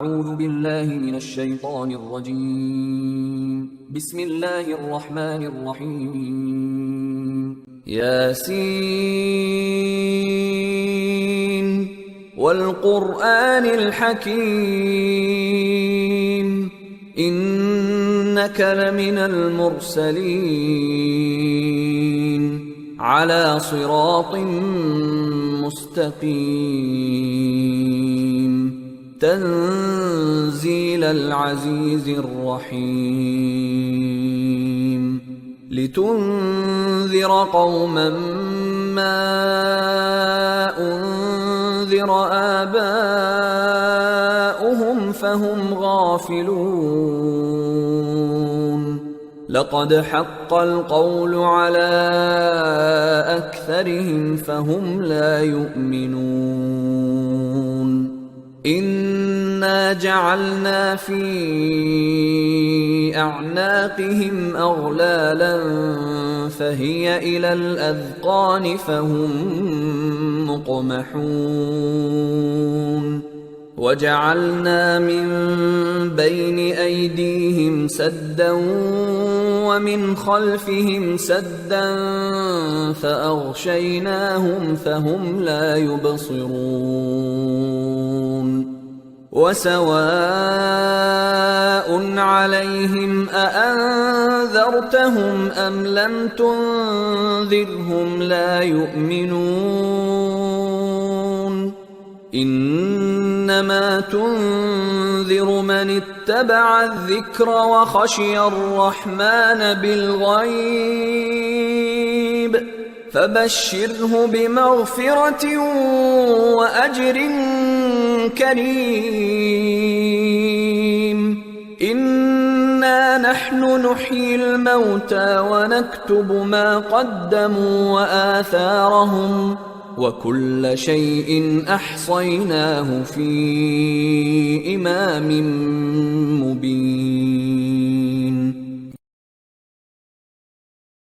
أعوذ بالله من الشيطان الرجيم. بسم الله الرحمن الرحيم. ياسين والقرآن الحكيم إنك لمن المرسلين على صراط مستقيم تنزيل العزيز الرحيم لتنذر قوما ما أنذر آباؤهم فهم غافلون لقد حق القول على أكثرهم فهم لا يؤمنون إنا جعلنا في أعناقهم أغلالا فهي إلى الأذقان فهم مقمحون وجعلنا من بين أيديهم سدا ومن خلفهم سدا فأغشيناهم فهم لا يبصرون وسواء عليهم أأنذرتهم أم لم تنذرهم لا يؤمنون إنما تنذر من اتبع الذكر وخشي الرحمن بالغيب فبشره بمغفرة وأجر كريم إنا نحن نحيي الموتى ونكتب ما قدموا وآثارهم وكل شيء أحصيناه في إمام مبين